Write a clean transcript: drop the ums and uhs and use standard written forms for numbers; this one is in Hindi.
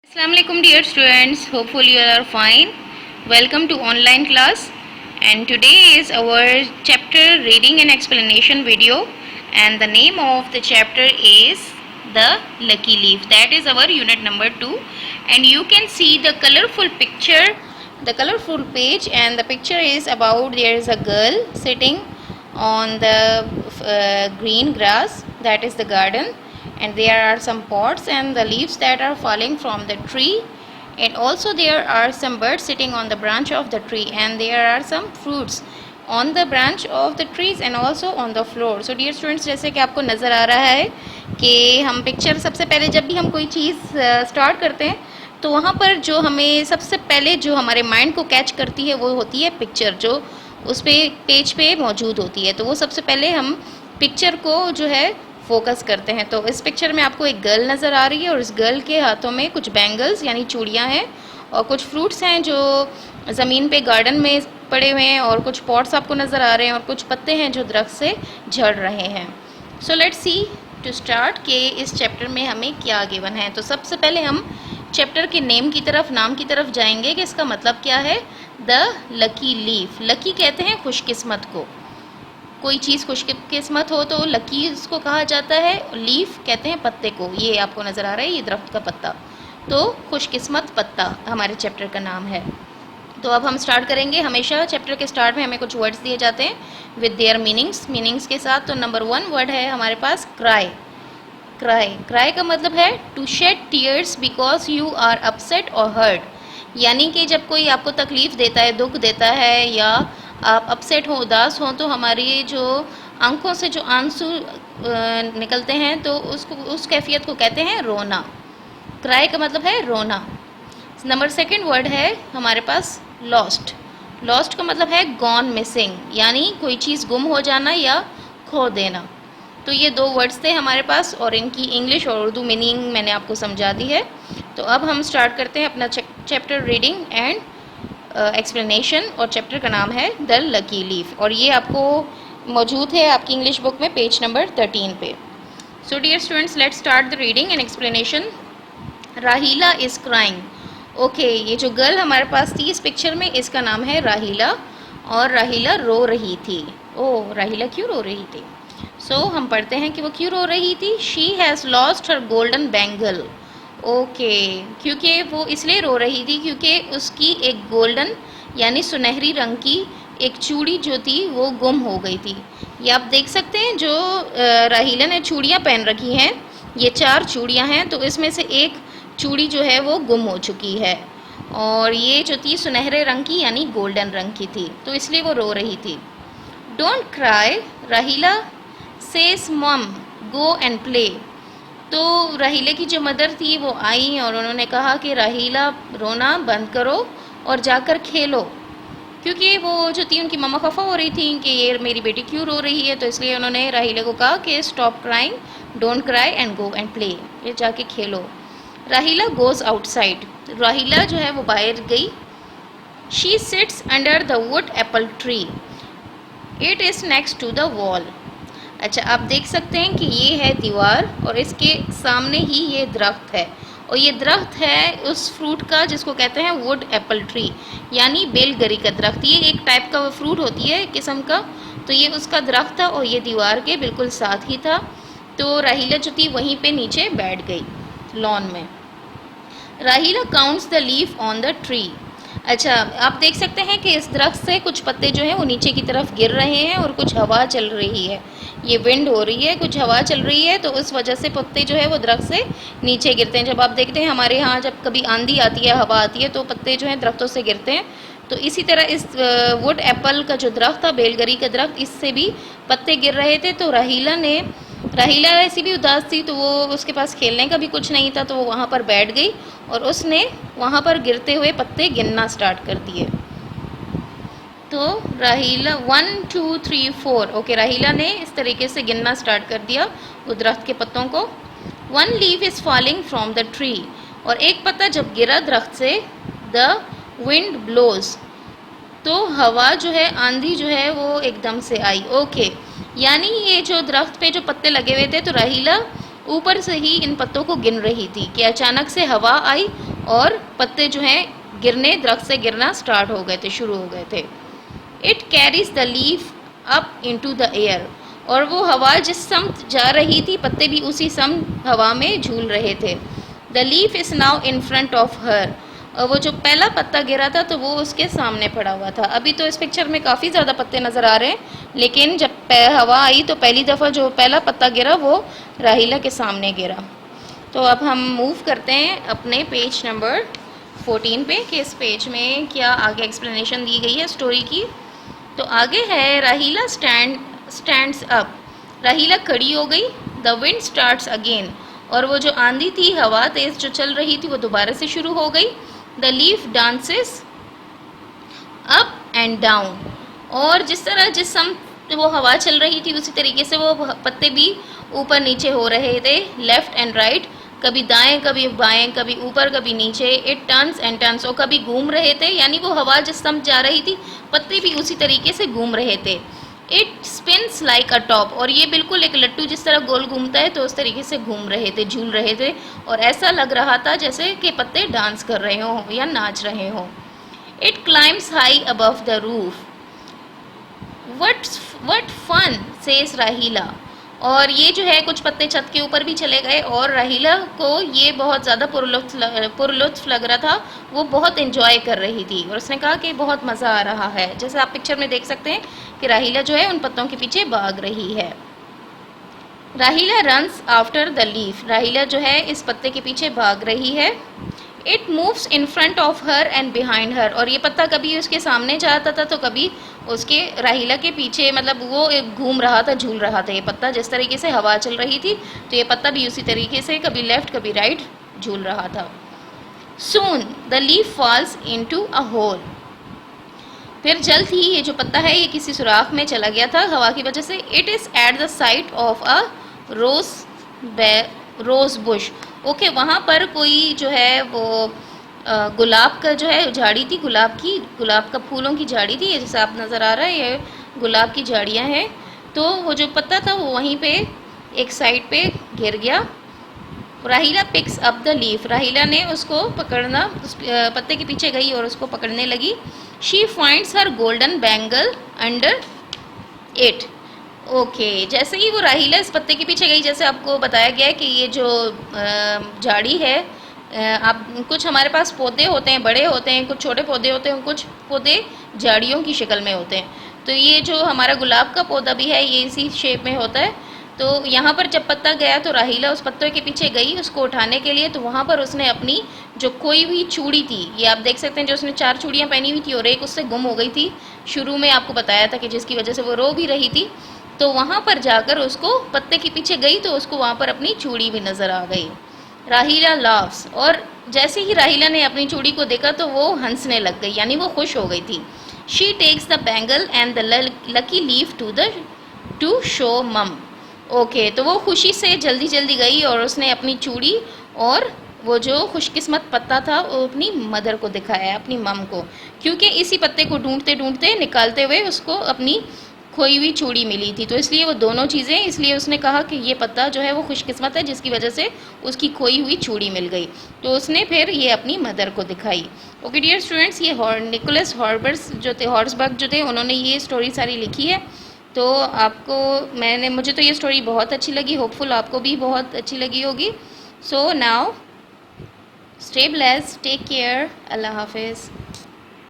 Assalamualaikum dear students, hopefully you are fine. Welcome to online class, and today is our chapter reading and explanation video, and the name of the chapter is the lucky leaf. That is our unit number 2, and you can see the colorful picture, the colorful page, and the picture is about there is a girl sitting on the green grass, that is the garden, and there are some pots and the leaves that are falling from the tree, and also there are some birds sitting on the branch of the tree, and there are some fruits on the branch of the trees and also on the floor. So dear students, जैसे कि आपको नज़र आ रहा है कि हम पिक्चर सबसे पहले जब भी हम कोई चीज़ स्टार्ट करते हैं तो वहाँ पर जो हमें सबसे पहले जो हमारे माइंड को कैच करती है वो होती है पिक्चर, जो उस पेज पे मौजूद होती है। तो वो सबसे पहले हम पिक्चर को जो है फोकस करते हैं। तो इस पिक्चर में आपको एक गर्ल नज़र आ रही है और इस गर्ल के हाथों में कुछ बैंगल्स यानी चूड़ियाँ हैं और कुछ फ्रूट्स हैं जो ज़मीन पे गार्डन में पड़े हुए हैं, और कुछ पॉट्स आपको नज़र आ रहे हैं और कुछ पत्ते हैं जो दरख्त से झड़ रहे हैं। So let's see to start कि इस चैप्टर में हमें क्या गिवन है। तो सबसे पहले हम चैप्टर के नेम की तरफ, नाम की तरफ जाएंगे कि इसका मतलब क्या है। द लकी लीफ, लकी कहते हैं खुशकिस्मत को, कोई चीज़ खुशकिस्मत हो तो लकी उसको कहा जाता है। लीफ कहते हैं पत्ते को, ये आपको नज़र आ रहा है ये दरख्त का पत्ता, तो खुशकिस्मत पत्ता हमारे चैप्टर का नाम है। तो अब हम स्टार्ट करेंगे। हमेशा चैप्टर के स्टार्ट में हमें कुछ वर्ड्स दिए जाते हैं विद देयर मीनिंग्स के साथ। तो नंबर 1 वर्ड है हमारे पास क्राई। क्राई का मतलब है to shed tears because you are upset और हर्ट, यानी कि जब कोई आपको तकलीफ़ देता है, दुख देता है, या आप अपसेट हो, उदास हो, तो हमारी जो आंखों से जो आंसू निकलते हैं तो उस कैफियत को कहते हैं रोना। क्राई का मतलब है रोना। नंबर 2 वर्ड है हमारे पास लॉस्ट। लॉस्ट का मतलब है गॉन, मिसिंग, यानी कोई चीज़ गुम हो जाना या खो देना। तो ये 2 वर्ड्स थे हमारे पास और इनकी इंग्लिश और उर्दू मीनिंग मैंने आपको समझा दी है। तो अब हम स्टार्ट करते हैं अपना चैप्टर रीडिंग एंड एक्सप्लेनेशन, और चैप्टर का नाम है द लकी लीफ, और ये आपको मौजूद है आपकी इंग्लिश बुक में पेज नंबर 13 पे। So dear students, let's start the reading and explanation. Raheela is crying. Okay, ये जो गर्ल हमारे पास थी इस पिक्चर में, इसका नाम है राहीला, और राहीला रो रही थी। ओह, राहीला क्यों रो रही थी? सो हम पढ़ते हैं कि वो क्यों रो रही थी। She has lost her golden bangle. Okay, क्योंकि वो इसलिए रो रही थी क्योंकि उसकी एक गोल्डन यानी सुनहरी रंग की एक चूड़ी जो थी वो गुम हो गई थी। ये आप देख सकते हैं जो राहीला ने चूड़ियाँ पहन रखी हैं, ये 4 चूड़ियाँ हैं, तो इसमें से एक चूड़ी जो है वो गुम हो चुकी है, और ये जो थी सुनहरे रंग की यानी गोल्डन रंग की थी, तो इसलिए वो रो रही थी। डोंट क्राई, राहीला says mom, go and play. तो राहीले की जो मदर थी वो आई और उन्होंने कहा कि राहीला रोना बंद करो और जाकर खेलो, क्योंकि वो जो थी उनकी मम्मा खफा हो रही थी कि ये मेरी बेटी क्यों रो रही है, तो इसलिए उन्होंने राहीले को कहा कि stop crying, don't cry and go and play, ये जाके खेलो। राहीला गोज़ आउटसाइड, राहीला जो है वो बाहर गई। She sits under the wood apple tree, it is next to the wall. अच्छा, आप देख सकते हैं कि ये है दीवार और इसके सामने ही ये दरख्त है, और ये दरख्त है उस फ्रूट का जिसको कहते हैं वुड एप्पल ट्री, यानी बेलगरी का दरख्त। ये एक टाइप का फ्रूट होती है, किस्म का, तो ये उसका दरख्त था और ये दीवार के बिल्कुल साथ ही था। तो राहीला जो थी वहीं पे नीचे बैठ गई लॉन में। राहीला counts the leaf on the tree. अच्छा, आप देख सकते हैं कि इस दरख्त से कुछ पत्ते जो हैं वो नीचे की तरफ गिर रहे हैं और कुछ हवा चल रही है, ये विंड हो रही है, कुछ हवा चल रही है, तो उस वजह से पत्ते जो है वो दरख्त से नीचे गिरते हैं। जब आप देखते हैं हमारे यहाँ जब कभी आंधी आती है, हवा आती है, तो पत्ते जो हैं दरख्तों से गिरते हैं, तो इसी तरह इस वुड एप्पल का जो दरख्त था, बेलगरी का दरख्त, इससे भी पत्ते गिर रहे थे। तो राहीला ऐसी भी उदास थी, तो वो उसके पास खेलने का भी कुछ नहीं था, तो वो वहाँ पर बैठ गई और उसने वहाँ पर गिरते हुए पत्ते गिनना स्टार्ट कर दिए। तो राहीला 1 2 3 4, ओके, राहीला ने इस तरीके से गिनना स्टार्ट कर दिया वो दरख्त के पत्तों को। 1 leaf is falling from the tree, और एक पत्ता जब गिरा दरख्त से, द विंड ब्लोज, तो हवा जो है, आंधी जो है वो एकदम से आई। ओके, यानी ये जो दरख्त पे जो पत्ते लगे हुए थे, तो राहीला ऊपर से ही इन पत्तों को गिन रही थी कि अचानक से हवा आई और पत्ते जो हैं गिरने, दरख्त से गिरना स्टार्ट हो गए थे, शुरू हो गए थे। It carries the leaf up into the air, और वो हवा जिस समत जा रही थी पत्ते भी उसी सम हवा में झूल रहे थे। The leaf is now in front of her, और वो जो पहला पत्ता गिरा था तो वो उसके सामने पड़ा हुआ था। अभी तो इस पिक्चर में काफ़ी ज़्यादा पत्ते नज़र आ रहे हैं, लेकिन जब हवा आई तो पहली दफ़ा जो पहला पत्ता गिरा वो राहीला के सामने गिरा। तो अब हम मूव करते हैं अपने पेज नंबर 14 पे कि इस पेज में क्या आगे एक्सप्लेनेशन दी गई है स्टोरी की। तो आगे है राहीला स्टैंड्स अप, राहीला खड़ी हो गई। द विंड स्टार्ट्स अगेन, और वो जो आंधी थी, हवा तेज़ जो चल रही थी वो दोबारा से शुरू हो गई। The leaf dances up and down, और जिस तरह जिस सम वो हवा चल रही थी उसी तरीके से वो पत्ते भी ऊपर नीचे हो रहे थे, लेफ़्ट एंड राइट, कभी दाएं कभी बाएं, कभी ऊपर कभी नीचे। इट टर्न्स एंड टर्न्स, और कभी घूम रहे थे, यानी वो हवा जिस सम जा रही थी पत्ते भी उसी तरीके से घूम रहे थे। It spins like a top, और ये बिल्कुल एक लट्टू जिस तरह गोल घूमता है तो उस तरीके से घूम रहे थे, झूल रहे थे, और ऐसा लग रहा था जैसे कि पत्ते डांस कर रहे हों या नाच रहे हों। It climbs high above the roof, what fun says Raheela, और ये जो है कुछ पत्ते छत के ऊपर भी चले गए, और राहीला को ये बहुत ज़्यादा पुरलुत्फ लग रहा था, वो बहुत इन्जॉय कर रही थी, और उसने कहा कि बहुत मज़ा आ रहा है। जैसे आप पिक्चर में देख सकते हैं कि राहीला जो है उन पत्तों के पीछे भाग रही है। राहीला रन्स आफ्टर द लीफ, राहीला जो है इस पत्ते के पीछे भाग रही है। It moves in front of her and behind her, और ये पत्ता कभी उसके सामने जाता था तो कभी उसके राहीला के पीछे, मतलब वो घूम रहा था, झूल रहा था ये पत्ता। जिस तरीके से हवा चल रही थी तो ये पत्ता भी उसी तरीके से कभी लेफ्ट कभी राइट झूल रहा था। Soon the leaf falls into a hole, फिर जल्द ही ये जो पत्ता है ये किसी सुराख में चला गया था हवा की वजह से। It is at the side of a rose bush, okay, वहाँ पर कोई जो है वो गुलाब का जो है झाड़ी थी, गुलाब का फूलों की झाड़ी थी, जैसे आप नज़र आ रहा है ये गुलाब की झाड़ियाँ हैं। तो वो जो पत्ता था वो वहीं पे एक साइड पे गिर गया। राहीला पिक्स अप द लीफ, राहीला ने उसको पकड़ना, उस पत्ते के पीछे गई और उसको पकड़ने लगी। She finds her golden bangle under it, okay, जैसे ही वो राहीला इस पत्ते के पीछे गई, जैसे आपको बताया गया है कि ये जो झाड़ी है, आप कुछ हमारे पास पौधे होते हैं, बड़े होते हैं, कुछ छोटे पौधे होते हैं, कुछ पौधे झाड़ियों की शक्ल में होते हैं। तो ये जो हमारा गुलाब का पौधा भी है ये इसी शेप में होता है। तो यहाँ पर जब पत्ता गया तो राहीला उस पत्ते के पीछे गई उसको उठाने के लिए, तो वहाँ पर उसने अपनी जो खोई हुई चूड़ी थी, ये आप देख सकते हैं, जो उसने 4 चूड़ियाँ पहनी हुई थी और एक उससे गुम हो गई थी, शुरू में आपको बताया था कि जिसकी वजह से वो रो भी रही थी। तो वहाँ पर जाकर उसको पत्ते के पीछे गई तो उसको वहाँ पर अपनी चूड़ी भी नज़र आ गई। राहीला लाफ्स, और जैसे ही राहीला ने अपनी चूड़ी को देखा तो वो हंसने लग गई, यानी वो खुश हो गई थी। She takes the bangle and the lucky leaf to show mum, okay, तो वो खुशी से जल्दी जल्दी गई और उसने अपनी चूड़ी और वो जो खुशकिस्मत पत्ता था वो अपनी मदर को दिखाया, अपनी मम को, क्योंकि इसी पत्ते को ढूंढते ढूंढते निकालते हुए उसको अपनी खोई हुई चूड़ी मिली थी। तो इसलिए वो दोनों चीज़ें, इसलिए उसने कहा कि ये पत्ता जो है वो खुशकिस्मत है जिसकी वजह से उसकी खोई हुई चूड़ी मिल गई। तो उसने फिर ये अपनी मदर को दिखाई। ओके डियर स्टूडेंट्स, ये निकोलस हॉर्बर्स जो थे, हॉर्सबर्ग जो थे, उन्होंने ये स्टोरी सारी लिखी है। तो आपको मुझे तो ये स्टोरी बहुत अच्छी लगी, होपफुल आपको भी बहुत अच्छी लगी होगी। So now stay blessed, take care, अल्लाह हाफिज़।